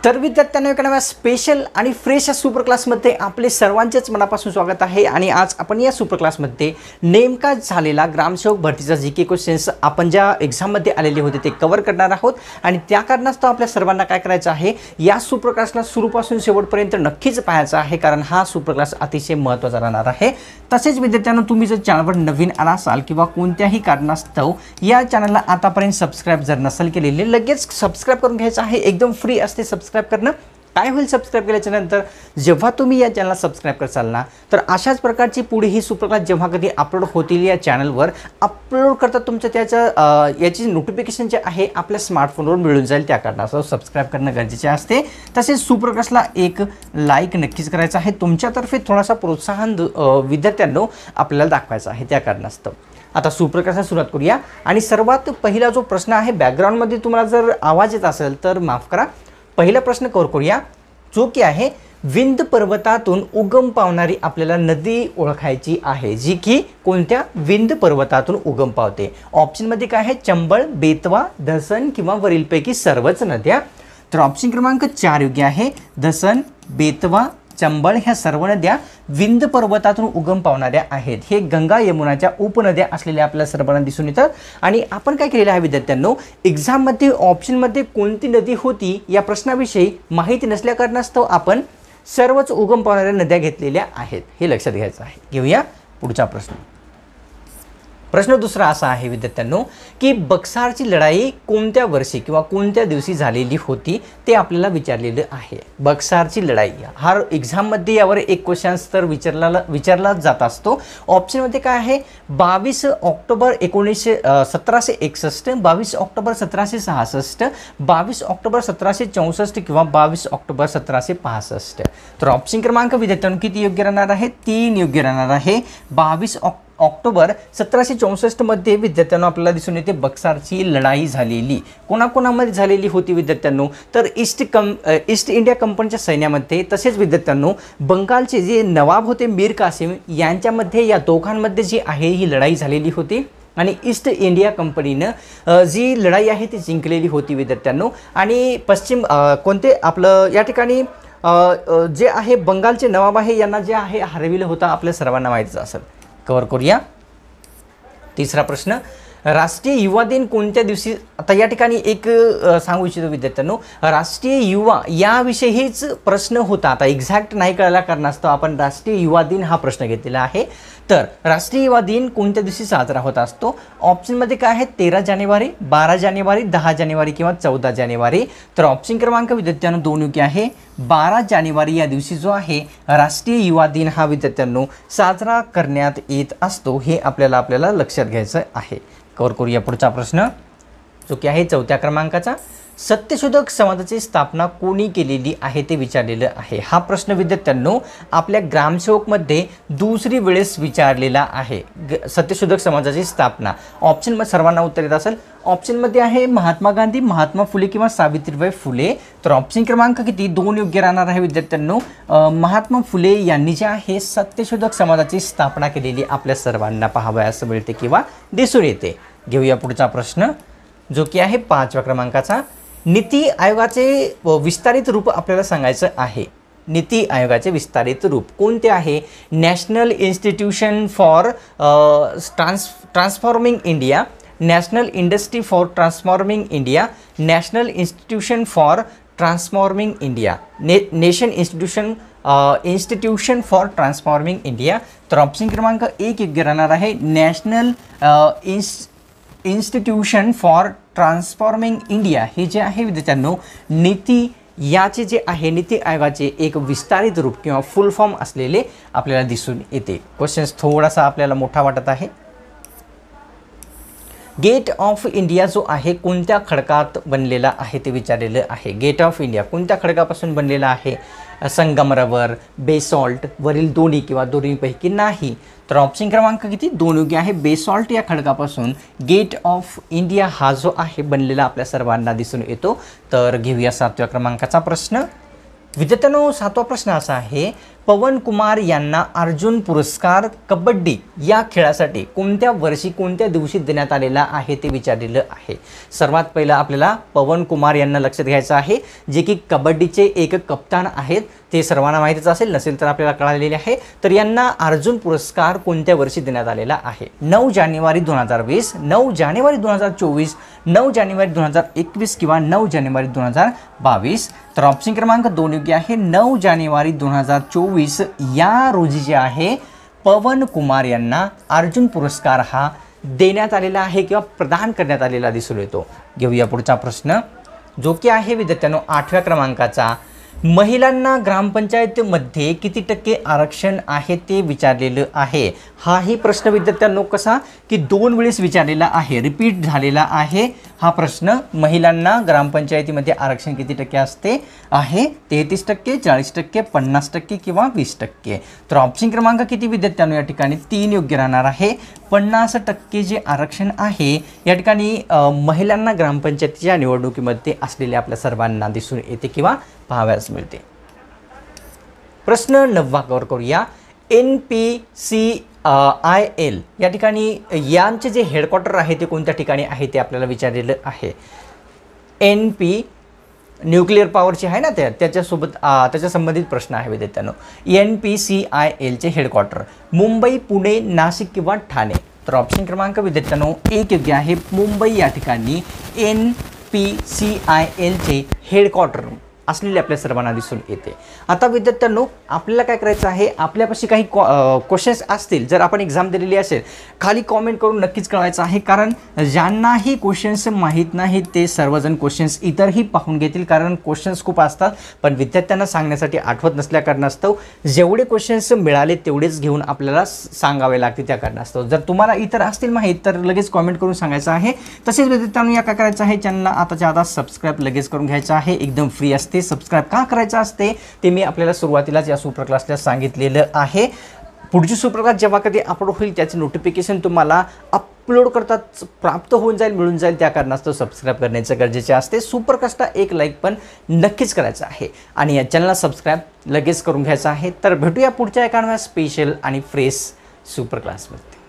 तर विद्यार्थ्यांनो एका नव्या स्पेशल आणि फ्रेश सुपर क्लासमध्ये आपले सर्वांचेच मनापासून स्वागत आहे। आणि आज आपण या सुपर क्लासमध्ये नेमका झालेला ग्रामसेवक भरतीचा जीके क्वेश्चन्स आपण ज्या एग्जाममध्ये आलेले होते ते कव्हर करणार आहोत। आणि त्या कारणास्तव आपल्या सर्वांना काय करायचं आहे, या सुपर क्लासला सुरूपासून शेवटपर्यंत नक्कीच पाहायचं आहे, कारण हा सुपर क्लास अतिशय महत्त्वाचा राहणार आहे। तसेच विद्यार्थ्यांनो तुम्ही जर चॅनलवर नवीन आला असाल किंवा कोणत्याही कारणास्तव या चॅनलला आतापर्यंत सबस्क्राइब जर नसेल केलेले, लगेच सबस्क्राइब करून घ्यायचं आहे। एकदम फ्री असते सबस्क्राइब करणं। काय होईल सबस्क्राइब केल्याच्या नंतर जेव्हा तुम्ही या चॅनलला सबस्क्राइब करसाल ना, तर अशाच प्रकारची पुढे ही सुपर क्लास जेव्हा कधी अपलोड होतील या चॅनलवर अपलोड करता तुमचं त्याचं याची नोटिफिकेशन जे आहे आपल्या स्मार्टफोनवर मिळून जाईल। त्या कारणास्तव सबस्क्राइब करणं गरजेचे असते। तसेच सुपर क्लासला एक लाईक नक्कीच करायचं आहे। तुमच्यातर्फे थोडासा प्रोत्साहन विद्यार्थ्यांनो आपल्याला दाखवायचा आहे। त्या कारणास्तव आता सुपर क्लासला सुरुवात करूया। आणि सर्वात पहिला जो प्रश्न आहे, बॅकग्राऊंडमध्ये तुम्हाला जर आवाज येत असेल तर माफ करा। पहिला प्रश्न कव्हर करूया, जो की आहे विंध्य पर्वतातून उगम पावणारी आपल्याला नदी ओळखायची आहे, जी की कोणत्या विंध्य पर्वतातून उगम पावते। ऑप्शनमध्ये काय आहे, चंबळ, बेतवा, धसन किंवा वरीलपैकी सर्वच नद्या। तर ऑप्शन क्रमांक 4 योग्य आहे। धसन, बेतवा, चंबळ ह्या सर्व नद्या विंध्य पर्वतातून उगम पावणाऱ्या आहेत। हे गंगा यमुनाच्या उपनद्या असलेल्या आपल्याला सर्वांना दिसून येतात। आणि आपण काय केलेलं आहे विद्यार्थ्यांनो, एक्झाममध्ये ऑप्शनमध्ये कोणती नदी होती या प्रश्नाविषयी माहिती नसल्या कारणास्तव आपण सर्वच उगम पावणाऱ्या नद्या घेतलेल्या आहेत, हे लक्षात घ्यायचं आहे। घेऊया पुढचा प्रश्न। प्रश्न दुसरा असा आहे विद्यार्थ्यांनो, की बक्सारची लढाई कोणत्या वर्षी किंवा कोणत्या दिवशी झालेली होती ते आपल्याला विचारलेलं आहे। बक्सारची लढाई हा एक्झाममध्ये यावर एक क्वेश्चन तर विचारला जात असतो। ऑप्शनमध्ये काय आहे, 22 ऑक्टोबर 1761, 22 ऑक्टोबर 1766, 22 ऑक्टोबर 1764 किंवा 22 ऑक्टोबर 1765। तर ऑप्शन क्रमांक विद्यार्थ्यांनो किती योग्य राहणार आहे, 3 योग्य राहणार आहे। 22 ऑक्टोबर 1764 मध्ये विद्यार्थ्यांनो आपल्याला दिसून येते बक्सारची लढाई झालेली। कोणाकोणामध्ये झालेली होती विद्यार्थ्यांनो, तर ईस्ट इंडिया कंपनीच्या सैन्यामध्ये, तसेच विद्यार्थ्यांनो बंगालचे जे नवाब होते मीर कासिम यांच्यामध्ये, या दोघांमध्ये जी आहे ही लढाई झालेली होती। आणि ईस्ट इंडिया कंपनीनं जी लढाई आहे ती जिंकलेली होती विद्यार्थ्यांनो। आणि पश्चिम कोणते आपलं या ठिकाणी जे आहे बंगालचे नवाब आहे यांना जे आहे हरविलं होतं, आपल्या सर्वांना माहितीच असेल। कव्हर करूया तिसरा प्रश्न, राष्ट्रीय युवा दिन कोणत्या दिवशी। आता या ठिकाणी एक सांगू इच्छितो विद्यार्थ्यांनो, राष्ट्रीय युवा याविषयीच प्रश्न होता। आता एक्झॅक्ट नाही कळायला कारणास्तव आपण राष्ट्रीय युवा दिन हा प्रश्न घेतलेला आहे। तर राष्ट्रीय युवा दिन कोणत्या दिवशी साजरा होत असतो। ऑप्शनमध्ये काय आहे, 13 जानेवारी, 12 जानेवारी, 10 जानेवारी किंवा 14 जानेवारी। तर ऑप्शन क्रमांक विद्यार्थ्यांनो 2 योग्य आहे। 12 जानेवारी या दिवशी जो आहे राष्ट्रीय युवा दिन हा विद्यार्थ्यांनो साजरा करण्यात येत असतो, हे आपल्याला लक्षात घ्यायचं आहे। कव्हर करूया पुढचा प्रश्न, जो की आहे 4थ्या क्रमांकाचा। सत्यशोधक समाजाची स्थापना कोणी केलेली आहे ते विचारलेलं आहे। हा प्रश्न विद्यार्थ्यांनो आपल्या ग्रामसेवकमध्ये दुसरी वेळेस विचारलेला आहे। सत्यशोधक समाजाची स्थापना ऑप्शनमध्ये सर्वांना उत्तर येत असेल। ऑप्शनमध्ये आहे महात्मा गांधी, महात्मा फुले किंवा सावित्रीबाई फुले। तर ऑप्शन क्रमांक किती 2 योग्य राहणार आहे विद्यार्थ्यांनो। महात्मा फुले यांनी जे आहे सत्यशोधक समाजाची स्थापना केलेली आपल्या सर्वांना पाहावयास मिळते किंवा दिसून येते। घेऊया पुढचा प्रश्न, जो की आहे 5व्या क्रमांकाचा। नीती आयोगाचे विस्तारित रूप आपल्याला सांगायचं आहे। नीती आयोगाचे विस्तारित रूप कोणते आहे, national institution for transforming India, national industry for transforming India, national institution for transforming India, nation institution for transforming India. तर ऑप्शन क्रमांक 1 योग्य राहणार आहे, national institution for transforming India. हे जे आहे विद्यार्थ्यांनो नीती याचे जे आहे नीती आयोगाचे एक विस्तारित रूप किंवा फुल फॉर्म असलेले आपल्याला दिसून येते। क्वेश्चन्स थोडासा आपल्याला मोठा वाटत आहे। गेट ऑफ इंडिया जो आहे कोणत्या खडकात बनलेला आहे ते विचारलेलं आहे। गेट ऑफ इंडिया कोणत्या खडकापासून बनलेला आहे, संगमरवर, बेसॉल्ट, वरील दोन्ही किंवा दोन्हीपैकी नाही। तर ऑप्शन क्रमांक किती 2 योग्य आहे। बेसॉल्ट या खडकापासून गेट ऑफ इंडिया हा जो आहे बनलेला आपल्या सर्वांना दिसून येतो। तर घेऊया 7व्या क्रमांकाचा प्रश्न, विद्यार्थ्यांनो, 7वा प्रश्न असा आहे, पवन कुमार यांना अर्जुन पुरस्कार कबड्डी या खेळासाठी कोणत्या वर्षी कोणत्या दिवशी देण्यात आलेला आहे ते विचारलेलं आहे। सर्वात पहिलं आपल्याला पवन कुमार यांना लक्षात घ्यायचं आहे, जे की कबड्डीचे एक कप्तान आहेत। ते सर्वांना माहितीच असेल, नसेल तर आपल्याला कळालेले आहे। तर यांना अर्जुन पुरस्कार कोणत्या वर्षी देण्यात आलेला आहे? 9 जानेवारी 2020, 9 जानेवारी 2024, 9 जानेवारी 2021 किंवा 9 जानेवारी 2022। तर ऑप्शन क्रमांक 2 योग्य आहे। 9 जानेवारी 2024 या रोजी जे आहे पवन कुमार यांना अर्जुन पुरस्कार हा देण्यात आलेला आहे किंवा प्रदान करण्यात आलेला दिसून येतो। घेऊया पुढचा प्रश्न, जो की आहे विद्यार्थ्यांनो 8व्या क्रमांकाचा, महिलांना ग्रामपंचायतीमध्ये किती टक्के आरक्षण आहे ते विचारलेलं आहे। हाही प्रश्न विद्यार्थ्यांनो कसा की 2 वेळेस विचारलेला आहे, रिपीट झालेला आहे हा प्रश्न। महिलांना ग्रामपंचायतीमध्ये आरक्षण किती टक्के असते आहे? 33%, 40%, 50% किंवा 20%। तर ऑप्शन क्रमांक किती विद्यार्थ्यांनो या ठिकाणी 3 योग्य राहणार आहे। 50% जे आरक्षण आहे या ठिकाणी महिलांना ग्रामपंचायतीच्या निवडणुकीमध्ये असलेल्या आपल्या सर्वांना दिसून येते किंवा पाहाव्यास मिळते। प्रश्न 9वा कव्हर करूया। NPCIL या ठिकाणी यांचे जे हेडक्वार्टर आहे ते कोणत्या ठिकाणी आहे ते आपल्याला विचारलेलं आहे। NP न्यूक्लिअर पॉवरची आहे ना, त्याच्यासोबत त्याच्या संबंधित प्रश्न आहे विद्यार्थ्यांनो। NPCIL चे हेडक्वार्टर मुंबई, पुणे, नाशिक किंवा ठाणे? तर ऑप्शन क्रमांक विद्यार्थ्यांनो 1 योग्य आहे। मुंबई या ठिकाणी NPCIL चे हेडक्वार्टर असलेले आपल्या सर्वांना दिसून येते। आता विद्यार्थ्यांनो, आपल्याला काय करायचं आहे, आपल्यापाशी काही क्वेश्चन्स असतील, जर आपण एक्झाम दिलेली असेल, खाली कॉमेंट करून नक्कीच कळवायचं आहे, कारण ज्यांनाही क्वेश्चन्स माहीत नाहीत ते सर्वजण क्वेश्चन्स इतरही पाहून घेतील, कारण क्वेश्चन्स खूप असतात पण विद्यार्थ्यांना सांगण्यासाठी आठवत नसल्या कारणास्तव जेवढे क्वेश्चन्स मिळाले तेवढेच घेऊन आपल्याला सांगावे लागते त्या कारणास्तव। जर तुम्हाला इतर असतील माहीत तर लगेच कॉमेंट करून सांगायचं आहे। तसेच विद्यार्थ्यांनो, या काय करायचं आहे, चॅनलला आताच्या आता सबस्क्राईब लगेच करून घ्यायचं आहे, एकदम फ्री असते। सबस्क्राईब का करायचं असते ते मी आपल्याला सुरुवातीलाच या सुपर क्लासला सांगितलेलं आहे। पुढची सुपर क्लास जेव्हा कधी अपलोड होईल त्याचे नोटिफिकेशन तुम्हाला अपलोड करतात प्राप्त होऊन जाईल, मिळून जाईल, त्या कारणास्तव सबस्क्राईब करण्याचं गरजेचे असते। सुपर क्लासला एक लाईक पण नक्कीच करायचं आहे आणि या चॅनलला सबस्क्राईब लगेच करून घ्यायचं आहे। तर भेटूया पुढच्या एका स्पेशल आणि फ्रेश सुपर क्लासमध्ये।